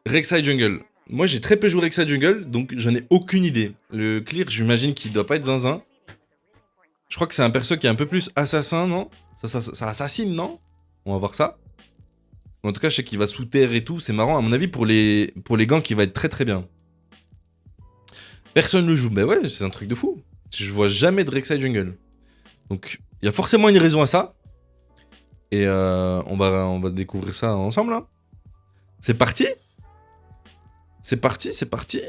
Rek'Sai Jungle. Moi, j'ai très peu joué Rek'Sai Jungle, donc j'en ai aucune idée. Le clear, j'imagine qu'il doit pas être zinzin. Je crois que c'est un perso qui est un peu plus assassin, non ça assassine, non? On va voir ça. En tout cas, je sais qu'il va sous terre et tout. C'est marrant. À mon avis, pour les ganks, il va être très très bien. Personne le joue. Mais ouais, c'est un truc de fou. Je vois jamais de Rek'Sai Jungle. Donc, il y a forcément une raison à ça. Et on va découvrir ça ensemble, là. C'est parti. C'est parti, c'est parti.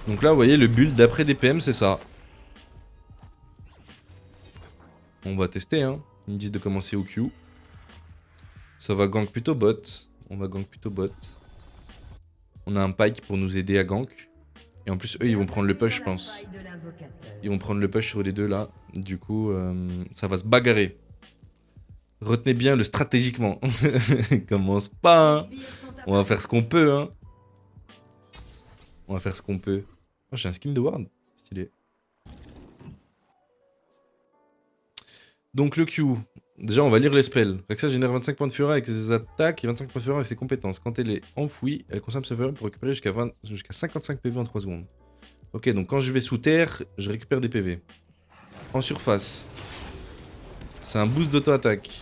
Donc là, vous voyez, le build d'après DPM, c'est ça. On va tester, hein. Ils me disent de commencer au Q. Ça va gank plutôt bot. On va gank plutôt bot. On a un Pike pour nous aider à gank. Et en plus, eux, ils vont prendre le push, je pense. Ils vont prendre le push sur les deux, là. Du coup, ça va se bagarrer. Retenez bien le stratégiquement. Commence pas, hein. On va faire ce qu'on peut, hein. On va faire ce qu'on peut. Oh, j'ai un skin de ward. Stylé. Donc le Q. Déjà, on va lire les spells. Rexa génère 25 points de furie avec ses attaques et 25 points de furie avec ses compétences. Quand elle est enfouie, elle consomme sa furie pour récupérer jusqu'à 55 PV en 3 secondes. Ok, donc quand je vais sous terre, je récupère des PV. En surface, c'est un boost d'auto-attaque.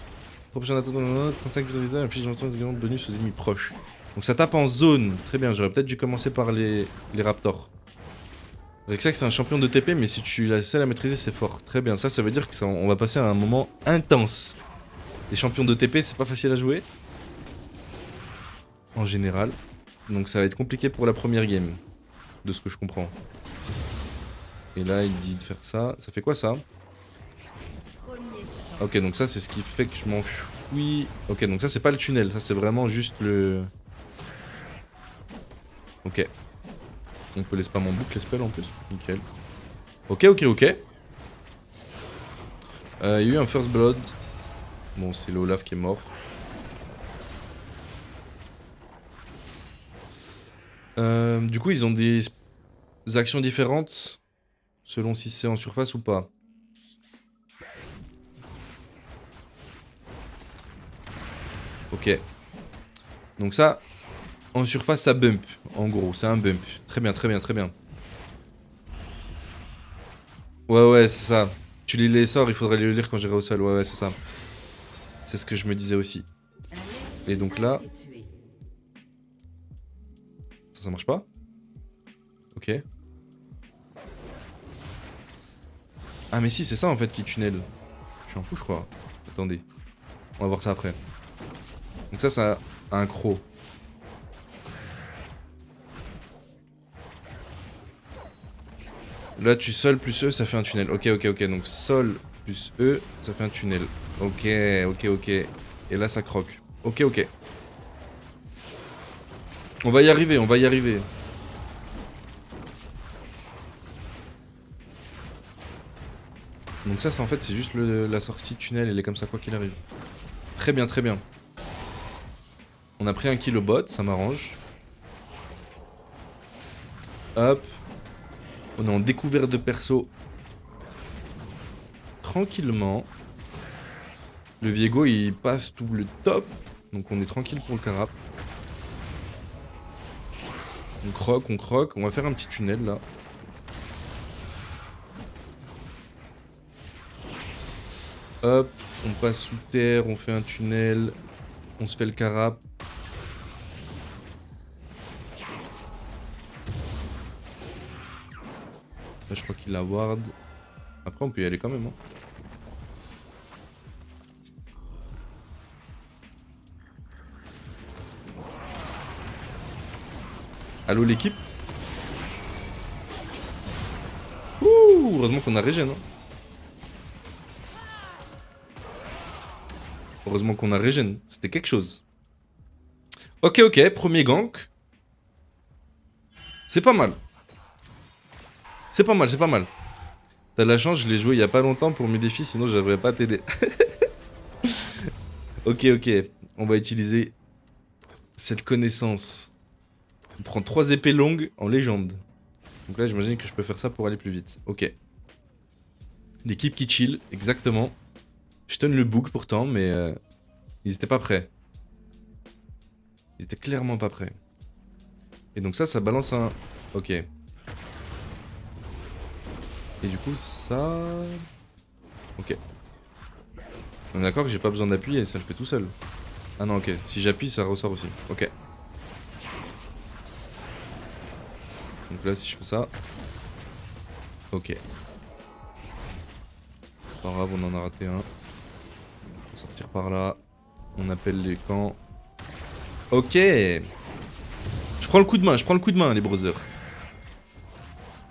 Proportion d'attaque 35 de visage, affiche de bonus aux ennemis proches. Donc ça tape en zone. Très bien, j'aurais peut-être dû commencer par les raptors. Rexa, c'est un champion de TP, mais si tu la sais la maîtriser, c'est fort. Très bien, ça veut dire que on va passer à un moment intense. Les champions de TP, c'est pas facile à jouer. En général. Donc ça va être compliqué pour la première game. De ce que je comprends. Et là, il dit de faire ça. Ça fait quoi ça? Ok, donc ça, c'est ce qui fait que je m'enfuis. Ok, donc ça, c'est pas le tunnel. Ça, c'est vraiment juste le... Ok. On peut les spam en boucle, les spells en plus. Nickel. Ok, ok, ok. Il y a eu un first blood. Bon, c'est l'Olaf qui est mort. Du coup, ils ont des actions différentes selon si c'est en surface ou pas. Ok. Donc ça, en surface, ça bump. En gros, c'est un bump. Très bien, très bien, très bien. Ouais, ouais, c'est ça. Tu lis les sorts, il faudrait les lire quand j'irai au sol. Ouais, ouais, c'est ça. C'est ce que je me disais aussi. Et donc là... Ça marche pas? Ok. Ah, mais si, c'est ça en fait qui tunnel. Je suis un fou, je crois. Attendez. On va voir ça après. Donc ça a un croc. Là, tu sol plus E, ça fait un tunnel. Ok, ok, ok. Donc sol plus E, ça fait un tunnel. Ok, ok, ok. Et là, ça croque. Ok, ok. On va y arriver, on va y arriver. Donc ça, c'est en fait, c'est juste la sortie tunnel. Elle est comme ça, quoi qu'il arrive. Très bien, très bien. On a pris un kilobot, ça m'arrange. Hop. On est en découverte de perso. Tranquillement. Le Viego, il passe tout le top. Donc on est tranquille pour le carap. On croque, on croque. On va faire un petit tunnel là. Hop, on passe sous terre, on fait un tunnel. On se fait le carap. Là, je crois qu'il a ward. Après, on peut y aller quand même. Hein. Allô l'équipe? Ouh, heureusement qu'on a régène. Hein. Heureusement qu'on a régène. C'était quelque chose. Ok, ok, premier gank. C'est pas mal. C'est pas mal, c'est pas mal. T'as de la chance, je l'ai joué il y a pas longtemps pour mes défis, sinon j'arriverais pas à t'aider. Ok, ok. On va utiliser cette connaissance. On prend 3 épées longues en légende. Donc là, j'imagine que je peux faire ça pour aller plus vite. Ok. L'équipe qui chill, exactement. Je donne le bouc pourtant, mais ils étaient pas prêts. Ils étaient clairement pas prêts. Et donc ça balance un... Ok. Et du coup, ça... Ok. On est d'accord que j'ai pas besoin d'appuyer et ça le fait tout seul. Ah non, ok. Si j'appuie, ça ressort aussi. Ok. Donc là, si je fais ça... Ok. Pas grave, on en a raté un. On va sortir par là. On appelle les camps. Ok. Je prends le coup de main, les brothers.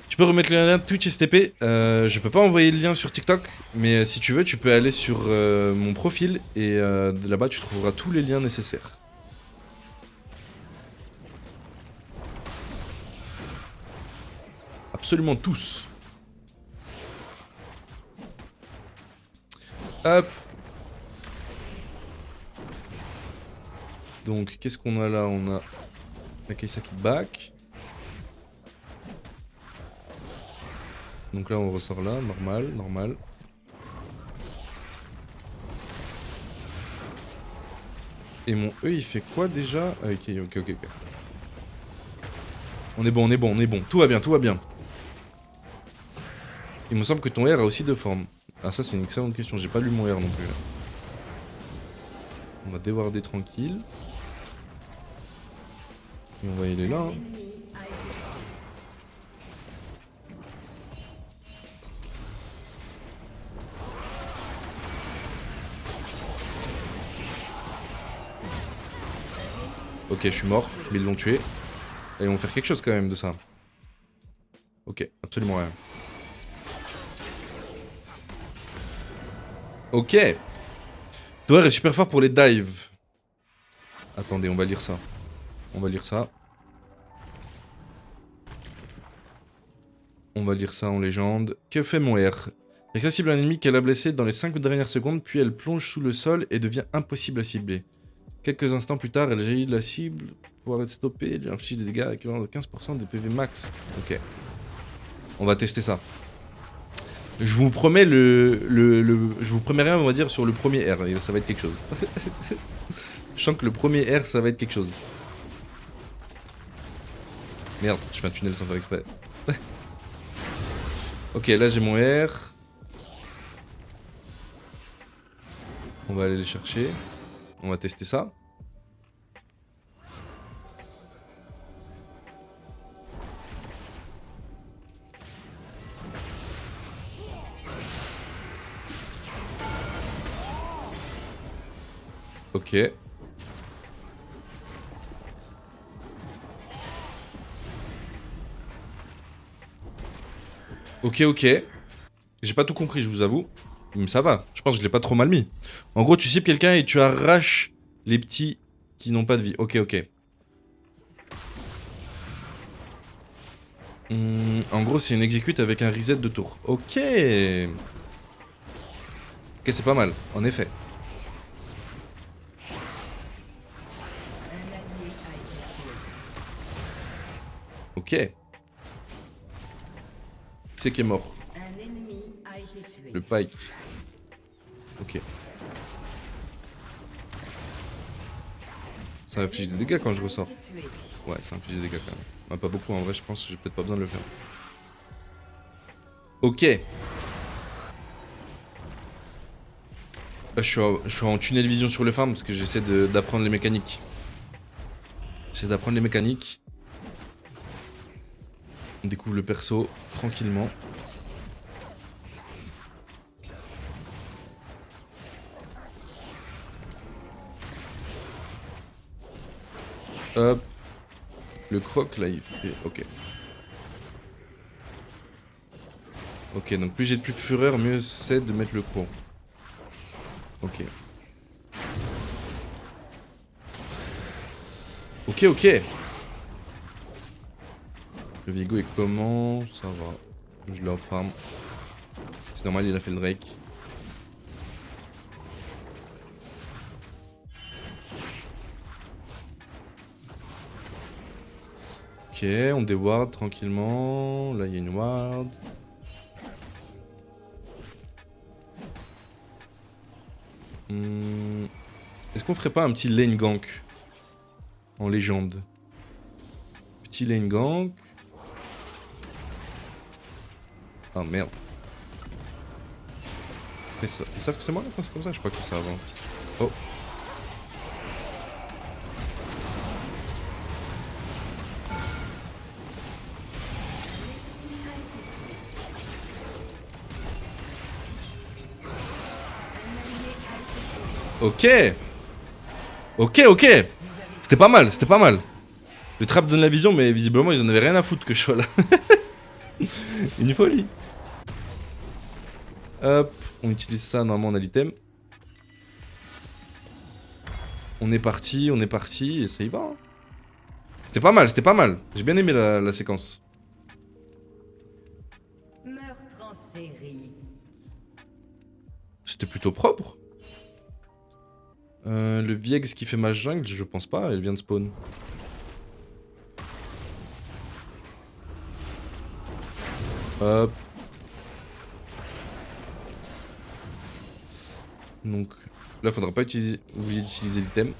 Tu peux remettre le lien de Twitch STP. Je peux pas envoyer le lien sur TikTok, mais si tu veux, tu peux aller sur mon profil et là-bas, tu trouveras tous les liens nécessaires. Absolument tous. Hop. Donc, qu'est-ce qu'on a là? On a la Kaisa qui back. Donc là, on ressort là, normal, normal. Et mon E, il fait quoi déjà? Ah, ok, ok, ok, ok. On est bon, on est bon, on est bon. Tout va bien, tout va bien. Il me semble que ton R a aussi deux formes. Ah, ça, c'est une excellente question. J'ai pas lu mon R non plus. On va déwarder tranquille. Et on va y aller là. Hein. Ok, je suis mort, mais ils l'ont tué. Et ils vont faire quelque chose quand même de ça. Ok, absolument rien. Ok. Doer est super fort pour les dives. Attendez, on va lire ça. On va lire ça. On va lire ça en légende. Que fait mon R? Accessible à un ennemi qu'elle a blessé dans les 5 dernières secondes, puis elle plonge sous le sol et devient impossible à cibler. Quelques instants plus tard, elle jaillit de la cible pour pouvoir être stoppée, elle inflige des dégâts équivalents de 15% des PV max. Ok. On va tester ça. Je vous promets je vous promets rien, on va dire, sur le premier R, et ça va être quelque chose. Je sens que le premier R, ça va être quelque chose. Merde, je fais un tunnel sans faire exprès. Ok, là j'ai mon R. On va aller le chercher. On va tester ça. Ok. Ok, ok. J'ai pas tout compris, je vous avoue. Mais ça va, je pense que je l'ai pas trop mal mis. En gros, tu cibles quelqu'un et tu arraches les petits qui n'ont pas de vie. Ok, ok. En gros, c'est une exécute avec un reset de tour. Ok. Ok, c'est pas mal, en effet. Ok. Qui c'est qui est mort? Le Pike. Ok. Ça inflige des dégâts quand je ressors. Ouais, ça inflige des dégâts quand même. Ah, pas beaucoup en vrai, je pense que j'ai peut-être pas besoin de le faire. Ok. Là, je suis en tunnel vision sur le farm parce que j'essaie d'apprendre les mécaniques. J'essaie d'apprendre les mécaniques. On découvre le perso tranquillement. Hop. Le croc là il fait... Ok. Ok, donc plus j'ai de plus de fureur, mieux c'est de mettre le croc. Ok. Ok, ok. Le Vigo est comment? Ça va. Je l'ai en farm. C'est normal, il a fait le Drake. Ok, on déward tranquillement. Là, il y a une ward. Est-ce qu'on ferait pas un petit lane gank en légende? Petit lane gank. Ah merde. Ils savent que c'est moi là quand c'est comme ça? Je crois qu'ils savent. Hein. Oh. Ok. Ok, ok. C'était pas mal, c'était pas mal. Le trap donne la vision, mais visiblement ils en avaient rien à foutre que je sois là. Une folie. Hop, on utilise ça, normalement on a l'item. On est parti, et ça y va. Hein. C'était pas mal, c'était pas mal. J'ai bien aimé la séquence. Meurtre en série. C'était plutôt propre. Le Viex qui fait ma jungle, je pense pas, elle vient de spawn. Hop. Donc là, faudra pas oublier d'utiliser l'item.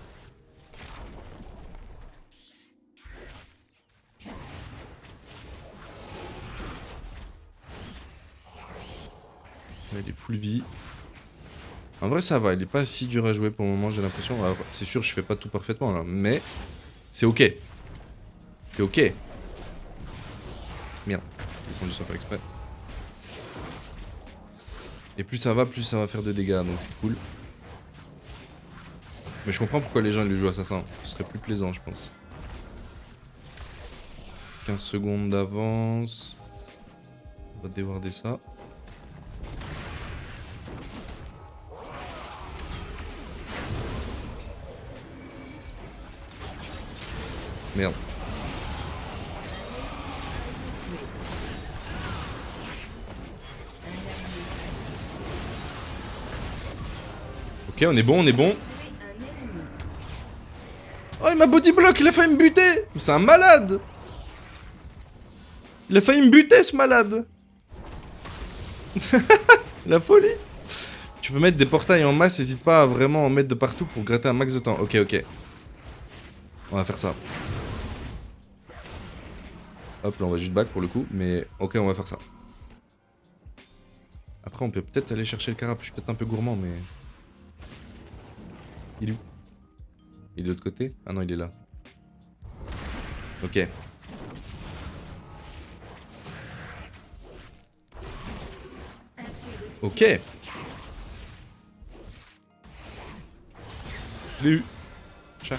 Il est full vie. En vrai, ça va, il est pas si dur à jouer pour le moment, j'ai l'impression. C'est sûr, je fais pas tout parfaitement là, mais c'est ok. C'est ok. Merde, j'ai descendu sans faire exprès. Et plus ça va faire de dégâts, donc c'est cool. Mais je comprends pourquoi les gens ils lui jouent assassin. Ce serait plus plaisant, je pense. 15 secondes d'avance. On va déwarder ça. Merde. Ok, on est bon, on est bon. Oh, il m'a body block, il a failli me buter. C'est un malade. Il a failli me buter, ce malade. La folie. Tu peux mettre des portails en masse, n'hésite pas à vraiment en mettre de partout pour gratter un max de temps. Ok, ok. On va faire ça. Hop, là on va juste back pour le coup, mais ok, on va faire ça. Après, on peut peut-être aller chercher le carap. Je suis peut-être un peu gourmand, mais... Il est où? Il est de l'autre côté? Ah non, il est là. Ok. Ok. Je l'ai eu. Chat.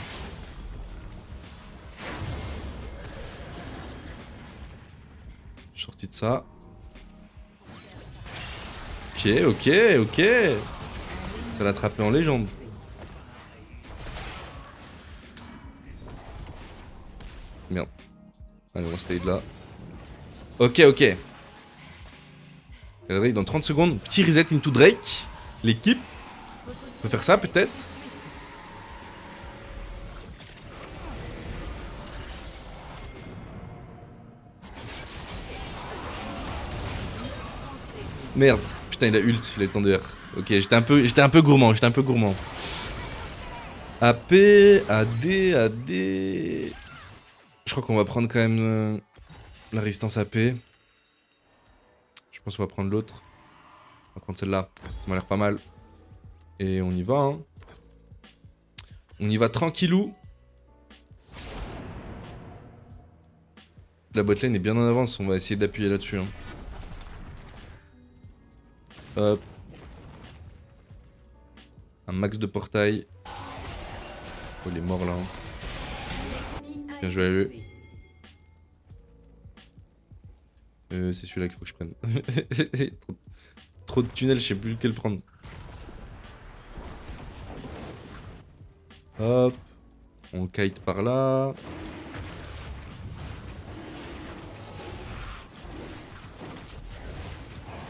Sorti de ça. Ok, ok, ok. Ça l'a attrapé en légende. Merde. Allez, on va stay de là. Ok, ok. Drake dans 30 secondes. Petit reset into Drake. L'équipe. On peut faire ça peut-être. Merde. Putain, il a ult. Il a le temps de R. Ok, j'étais un peu gourmand. J'étais un peu gourmand. AP, AD, AD. Je crois qu'on va prendre quand même la résistance AP. Je pense qu'on va prendre l'autre. On va prendre celle-là. Ça m'a l'air pas mal. Et on y va. Hein. On y va tranquillou. La botlane est bien en avance. On va essayer d'appuyer là-dessus. Hein. Hop. Un max de portail. Oh, il est mort là. Hein. Bien joué à lui. C'est celui-là qu'il faut que je prenne. Trop de tunnels, je sais plus lequel prendre. Hop. On kite par là.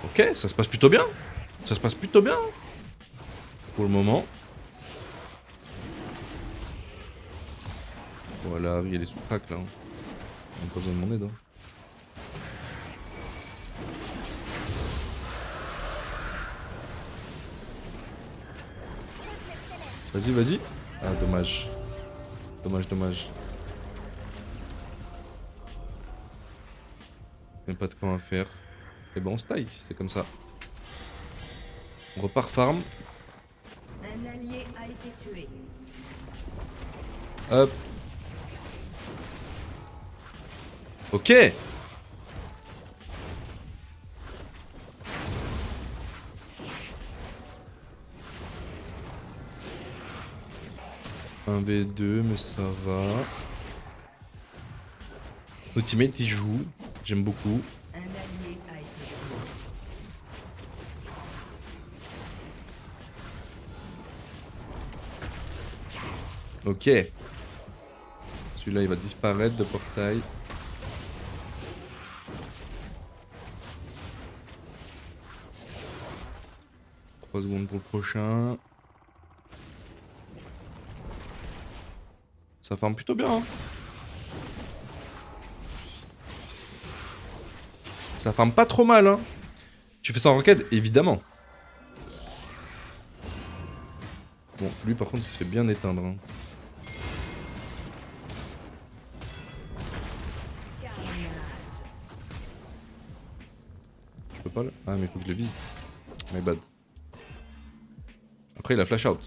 Ok, ça se passe plutôt bien. Ça se passe plutôt bien. Pour le moment. Voilà, il y a les sous-tracks là. On n'a pas besoin de mon aide. Hein. Vas-y, vas-y. Ah, dommage. Dommage, dommage. Mais pas de camp à faire. Et bon, on se taille, c'est comme ça. On repart farm. Un allié a été tué. Hop. Ok. Un V2, mais ça va. Ultimate il joue, j'aime beaucoup. Un allié a été tué. Ok. Celui-là il va disparaître de portail. « 3 secondes pour le prochain. Ça farme plutôt bien. Hein. Ça farme pas trop mal. Hein. Tu fais ça en ranked, évidemment. Bon, lui par contre il se fait bien éteindre. Hein. Je peux pas le... Ah mais il faut que je le vise. My bad. Après il a flash out.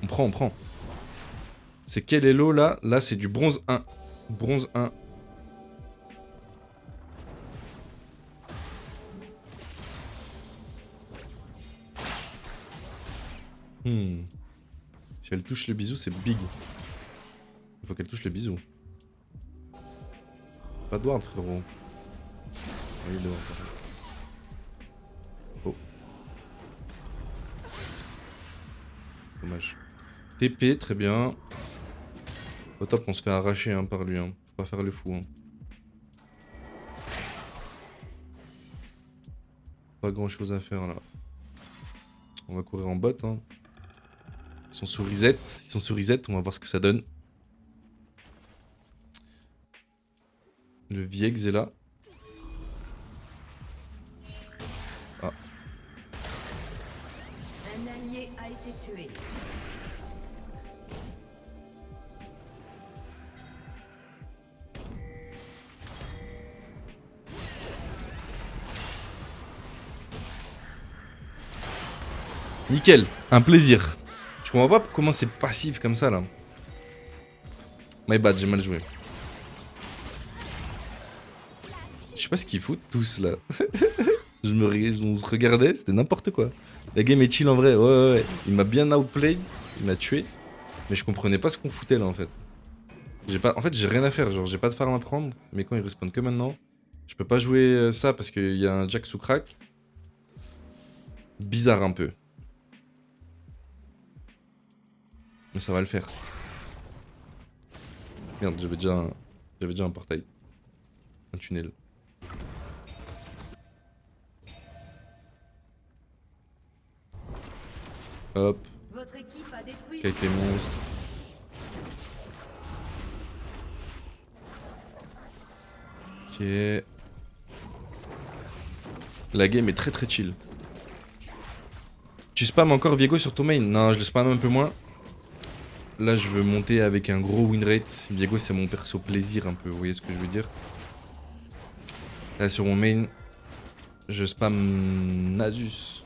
On prend, on prend. C'est quel elo là? Là c'est du bronze 1. Bronze 1. Si elle touche le bisou, c'est big. Il faut qu'elle touche le bisou. Pas de ward, frérot. Oui, le ward, oh. Dommage. TP, très bien. Au top, on se fait arracher hein, par lui. Hein. Faut pas faire le fou. Hein. Pas grand chose à faire là. On va courir en bot. Hein. Ils sont sur reset. Ils sont sur reset, on va voir ce que ça donne. Le Viex est là. Ah. Un allié a été tué. Nickel, un plaisir. Je comprends pas comment c'est passif comme ça là. My bad, j'ai mal joué. Je sais pas ce qu'ils foutent tous là. On se regardait, c'était n'importe quoi. La game est chill en vrai, ouais. Il m'a bien outplayed, il m'a tué. Mais je comprenais pas ce qu'on foutait là en fait. En fait j'ai rien à faire, genre j'ai pas de farm à prendre. Mais quand ils respawnent que maintenant, je peux pas jouer ça parce qu'il y a un Jack sous crack. Bizarre un peu. Mais ça va le faire. Merde, j'avais déjà un portail. Un tunnel. Hop. Votre équipe a détruit. Avec les monstres. Ok. La game est très très chill. Tu spams encore Viego sur ton main? Non, je le spam un peu moins. Là, je veux monter avec un gros win rate. Viego, c'est mon perso plaisir un peu, vous voyez ce que je veux dire? Là, sur mon main, je spam Nasus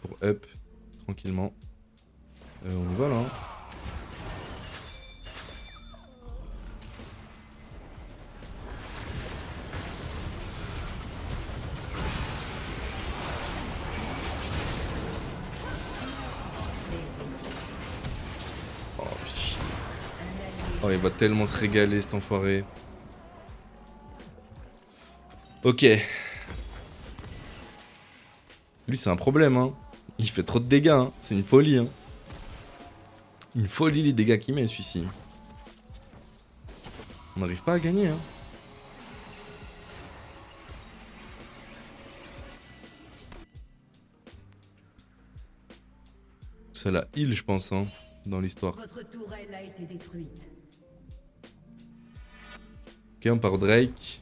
pour up, tranquillement. On y va là. Hein. Oh, il va tellement se régaler cet enfoiré. Ok. Lui, c'est un problème, hein. Il fait trop de dégâts, hein. C'est une folie, hein. Une folie les dégâts qu'il met, celui-ci. On n'arrive pas à gagner, hein. C'est la heal, je pense, hein, dans l'histoire. Votre tourelle a été détruite. Ok, on part au Drake.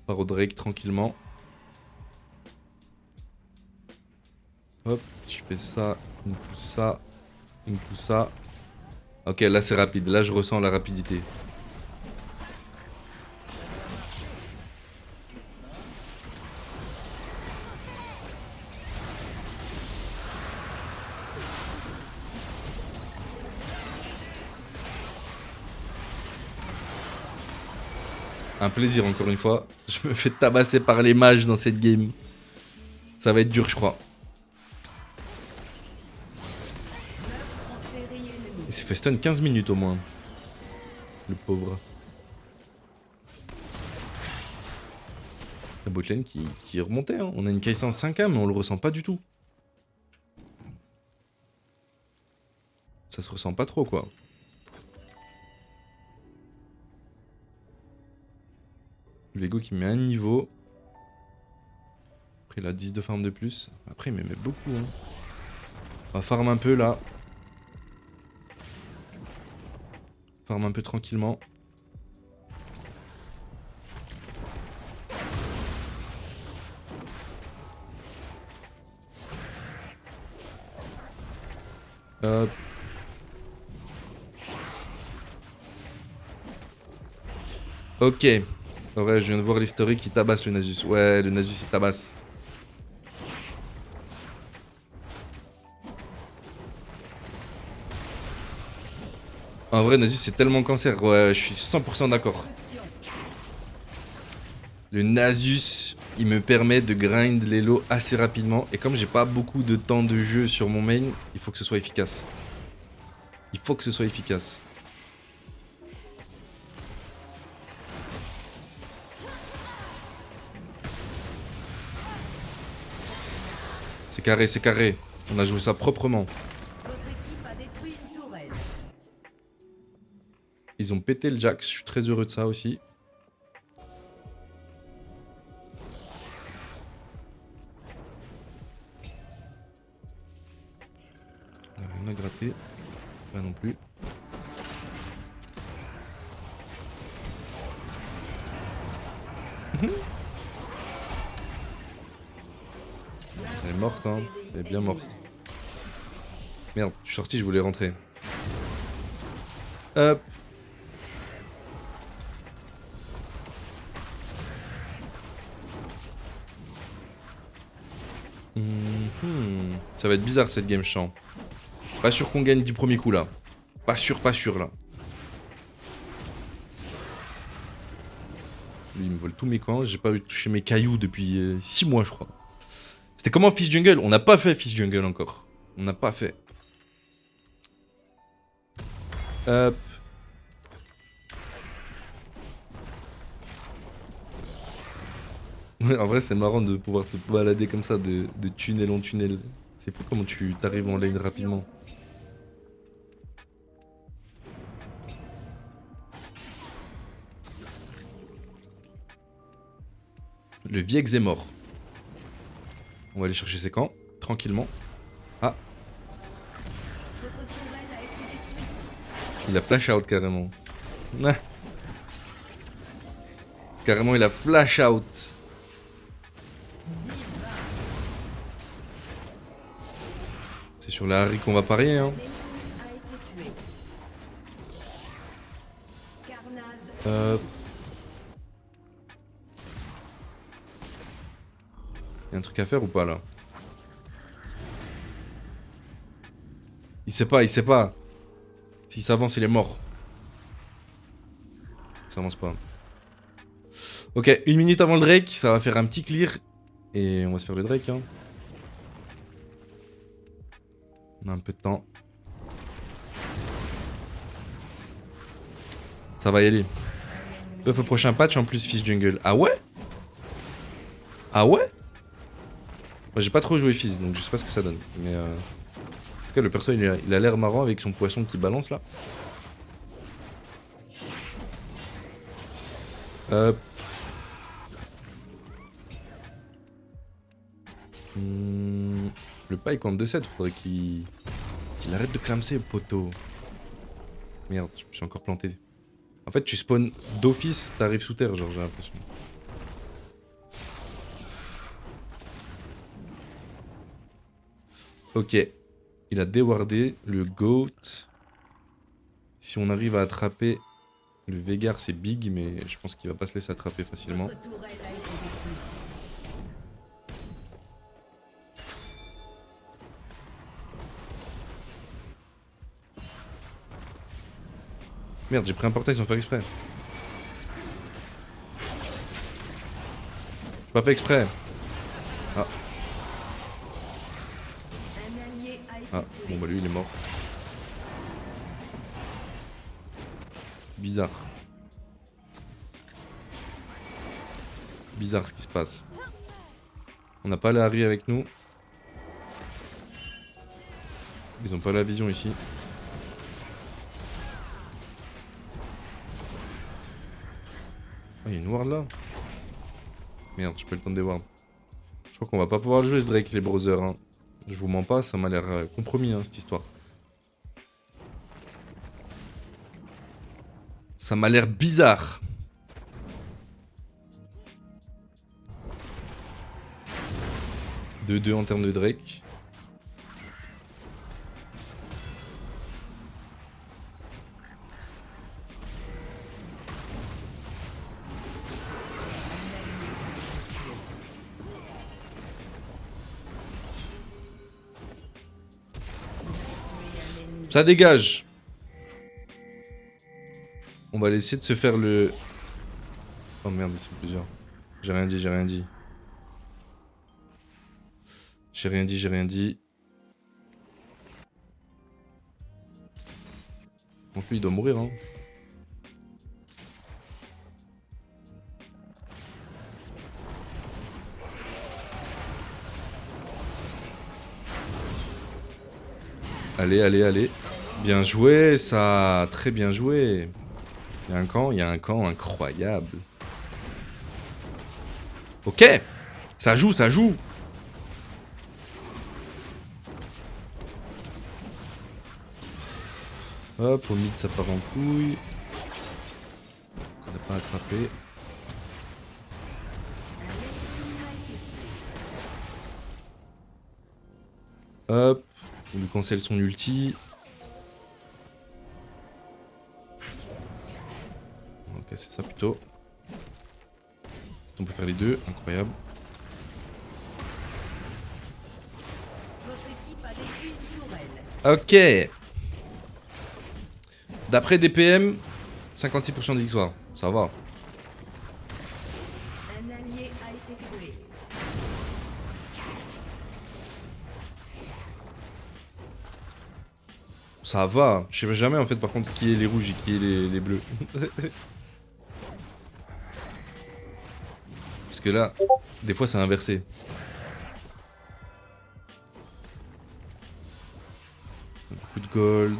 On part au Drake tranquillement. Hop, je fais ça, il me pousse ça, il me pousse ça. Ok, là c'est rapide, là je ressens la rapidité. Un plaisir encore une fois. Je me fais tabasser par les mages dans cette game. Ça va être dur, je crois. En série ennemie. Il s'est fait stun 15 minutes au moins. Le pauvre. La botlane qui est remontée. Hein. On a une Kai'Sa en 5A, mais on le ressent pas du tout. Ça se ressent pas trop, quoi. Vego qui met un niveau. Après, il a 10 de farm de plus. Après, il me met beaucoup. Hein. On va farm un peu là. Farm un peu tranquillement. Hop. Ok. Ouais, je viens de voir l'historique, il tabasse le Nasus. Ouais, le Nasus il tabasse. En vrai, Nasus c'est tellement cancer. Ouais, je suis 100% d'accord. Le Nasus, il me permet de grind les lots assez rapidement. Et comme j'ai pas beaucoup de temps de jeu sur mon main, il faut que ce soit efficace. Il faut que ce soit efficace. C'est carré, c'est carré. On a joué ça proprement. Votre équipe a détruit une tourelle. Ils ont pété le Jax, je suis très heureux de ça aussi. On a rien à gratter. Là non plus. Elle est morte, hein. Elle est bien morte. Merde, je suis sorti, je voulais rentrer. Hop. Ça va être bizarre cette game, je sens. Pas sûr qu'on gagne du premier coup là. Pas sûr là. Lui, il me vole tous mes coins. J'ai pas eu toucher mes cailloux depuis 6 mois, je crois. C'était comment Fils Jungle? On n'a pas fait Fils Jungle encore. On n'a pas fait. Hop. En vrai, c'est marrant de pouvoir te balader comme ça, de tunnel en tunnel. C'est fou comment tu t'arrives en lane rapidement. Le Viex est mort. On va aller chercher ses camps, tranquillement. Ah, Votre tourelle a été détruite. il a flash out carrément. Ah. Carrément, il a flash out. C'est sur la Harry qu'on va parier, hein. L'ennemi a été tué. Carnage. Y a un truc à faire ou pas là? Il sait pas, il sait pas. S'il s'avance, il est mort. Ça avance pas. Ok, 1 minute avant le Drake, ça va faire un petit clear. Et on va se faire le Drake, hein. On a un peu de temps. Ça va y aller. Buff au prochain patch en plus Fizz Jungle. Ah ouais? Ah ouais? Moi j'ai pas trop joué Fizz, donc je sais pas ce que ça donne. Mais en tout cas le perso il a l'air marrant avec son poisson qui balance là. Hop. Le Pike en 2-7, faudrait qu'il arrête de clamser, poteau. Merde, je me suis encore planté. En fait, tu spawns d'office, t'arrives sous terre, genre, j'ai l'impression. Ok. Il a déwardé le GOAT. Si on arrive à attraper le Veigar, c'est big, mais je pense qu'il va pas se laisser attraper facilement. Votre tourelle a été détruite. Merde, j'ai pris un portail sans faire exprès. pas fait exprès. Ah, Un allié a été ah, tué. bon bah lui il est mort. Bizarre. Bizarre ce qui se passe. On n'a pas la Harry avec nous. Ils ont pas la vision ici. Ah, il y a une ward là. Merde, j'ai pas eu le temps de les ward. Je crois qu'on va pas pouvoir le jouer ce Drake les brothers. Hein. Je vous mens pas, ça m'a l'air compromis hein, cette histoire. Ça m'a l'air bizarre. « 2-2 en termes de Drake. Ça dégage. On va laisser de se faire le... Oh merde, ils sont plusieurs. J'ai rien dit, j'ai rien dit. J'ai rien dit, j'ai rien dit. Donc lui, il doit mourir, hein. Allez, allez, allez. Bien joué, ça. Très bien joué. Il y a un camp incroyable. Ok. Ça joue, ça joue. Hop, au mid, ça part en couille. On n'a pas attrapé. Hop. On lui cancelle son ulti. Ok, c'est ça plutôt. On peut faire les deux, incroyable. Votre équipe a détruit une tourelle. Ok. D'après DPM, 56% de victoire. Ça va. Un allié a été tué. Ça va. Je sais jamais en fait par contre qui est les rouges et qui est les bleus. Parce que là, des fois c'est inversé. Beaucoup de gold.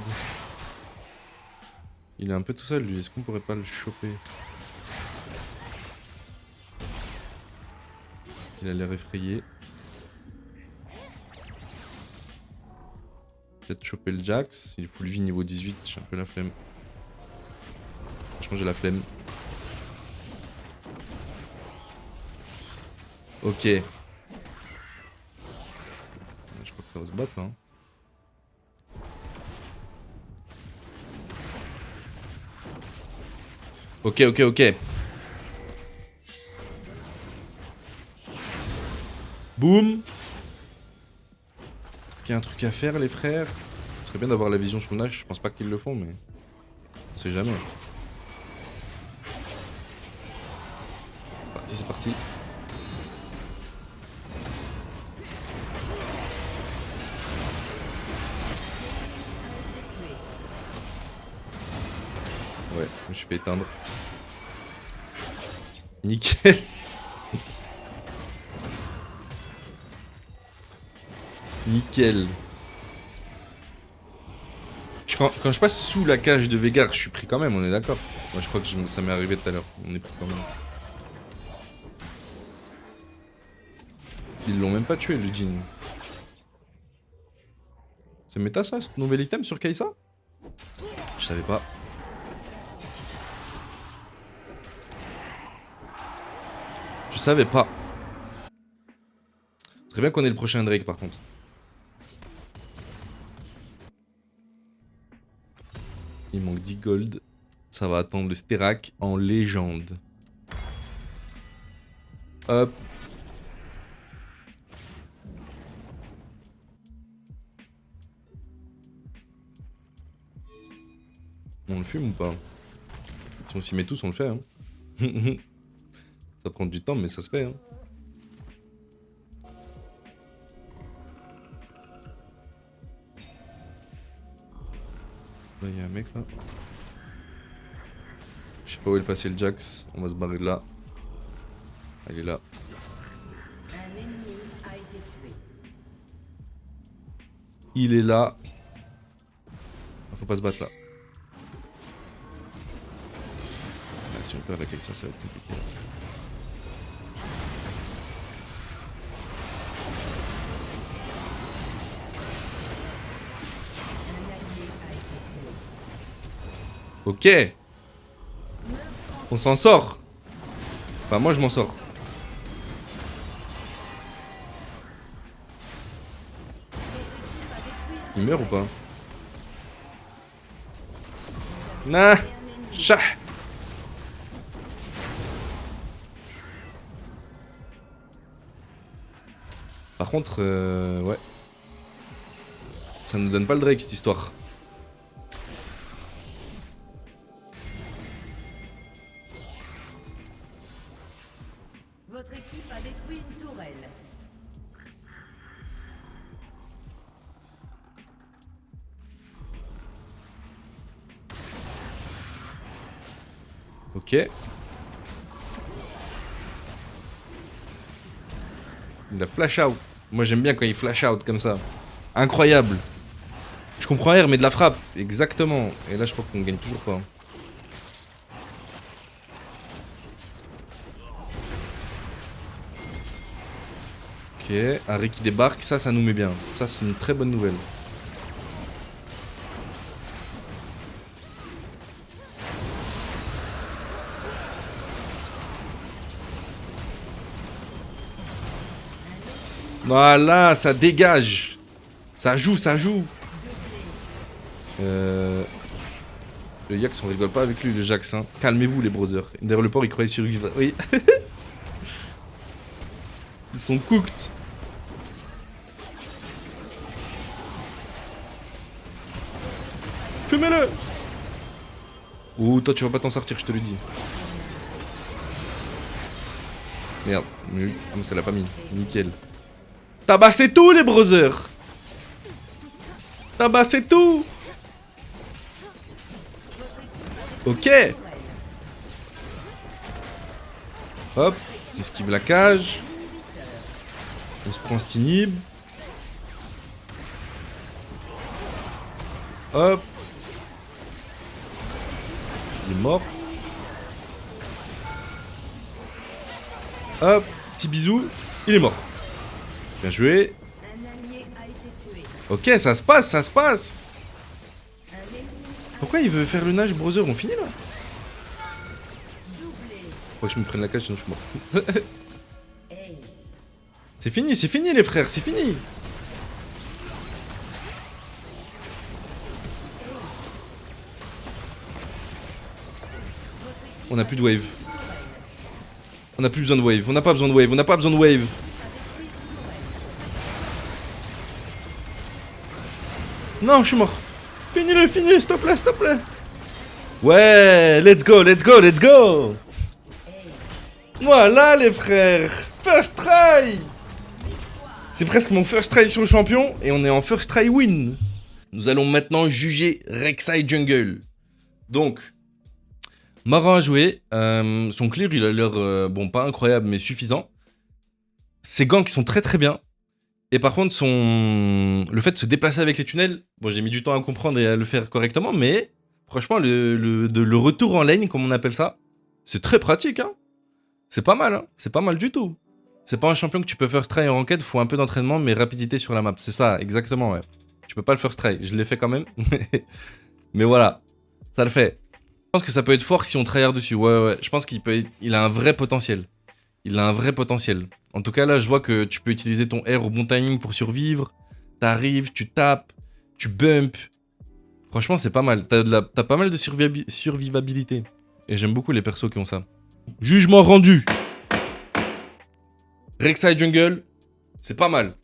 Il est un peu tout seul lui, est-ce qu'on pourrait pas le choper? Il a l'air effrayé. Peut-être choper le Jax. Il faut le vie niveau 18, j'ai un peu la flemme. Franchement j'ai la flemme. Ok. Je crois que ça va se battre là. Hein. Ok, ok, ok. Boum. Est-ce qu'il y a un truc à faire les frères? Ce serait bien d'avoir la vision sur le Nash, je pense pas qu'ils le font mais... On sait jamais. C'est parti, c'est parti. Ouais, je me suis fait éteindre. Nickel. Nickel. Quand je passe sous la cage de Veigar, je suis pris quand même, on est d'accord. Moi je crois que ça m'est arrivé tout à l'heure. On est pris quand même. Ils l'ont même pas tué le Jin. C'est méta ça, ce nouvel item sur Kai'Sa? Je savais pas. Je savais pas. Très bien qu'on ait le prochain Drake par contre. Il manque 10 gold. Ça va attendre le Sterak en légende. Hop. On le fume ou pas? Si on s'y met tous, on le fait. Hein. Ça prend du temps, mais ça se fait. Hein. Là, il y a un mec là. Je sais pas où est passé le Jax. On va se barrer de là. Elle est là. Un ennemi a été tué. Il est là. Faut pas se battre là. Ah, si on perd avec ça va être compliqué. Un allié a été tué. Ok. On s'en sort. Enfin, moi je m'en sors. Il meurt ou pas? Nah. Chat. Par contre, ouais. Ça nous donne pas le Drake cette histoire. Votre équipe a détruit une tourelle. Ok. Il a flash out. Moi j'aime bien quand il flash out comme ça. Incroyable. Je comprends R mais de la frappe. Exactement. Et là je crois qu'on gagne toujours pas. Ok. Harry qui débarque. Ça nous met bien. Ça c'est une très bonne nouvelle. Voilà, ça dégage. Ça joue, ça joue. Le Jax, on rigole pas avec lui, le Jax. Hein. Calmez-vous, les brothers. Derrière le port, ils croyaient survivre. Oui. Ils sont cooked. Fumez-le. Ouh, toi, tu vas pas t'en sortir, je te le dis. Merde. Ah, mais ça l'a pas mis. Nickel. Tabassez tout, les brothers. Tabassez tout. Ok. Hop. On esquive la cage. On se prend cet inhib. Hop. Il est mort. Hop. Petit bisou. Il est mort. Bien joué. Un allié a été tué. Ok, ça se passe, ça se passe. Un ennemi Pourquoi il veut faire le nage, brother? On finit là? doublé. Faut que je me prenne la cage, sinon je suis mort. Ace. C'est fini les frères, c'est fini. On a plus de wave. On a plus besoin de wave, on n'a pas besoin de wave, on n'a pas besoin de wave. Non, je suis mort. Finis-le, finis-le, s'il te plaît, s'il te plaît. Ouais, let's go, let's go, let's go. Voilà les frères. First try. C'est presque mon first try sur le champion et on est en first try win. Nous allons maintenant juger Rek'Sai Jungle. Donc, marrant à jouer. Son clear, il a l'air, bon, pas incroyable, mais suffisant. Ses ganks sont très très bien. Et par contre, le fait de se déplacer avec les tunnels, bon, j'ai mis du temps à comprendre et à le faire correctement, mais franchement, le retour en lane, comme on appelle ça, c'est très pratique, hein. C'est pas mal, hein. C'est pas mal du tout. C'est pas un champion que tu peux first try en ranked, faut un peu d'entraînement, mais rapidité sur la map. C'est ça, exactement, ouais. Tu peux pas le first try, je l'ai fait quand même. Mais voilà, ça le fait. Je pense que ça peut être fort si on tryhard dessus, ouais. Je pense il a un vrai potentiel. Il a un vrai potentiel. En tout cas, là, je vois que tu peux utiliser ton R au bon timing pour survivre. T'arrives, tu tapes, tu bump. Franchement, c'est pas mal. T'as pas mal de survivabilité. Et j'aime beaucoup les persos qui ont ça. Jugement rendu. Rek'Sai Jungle, c'est pas mal.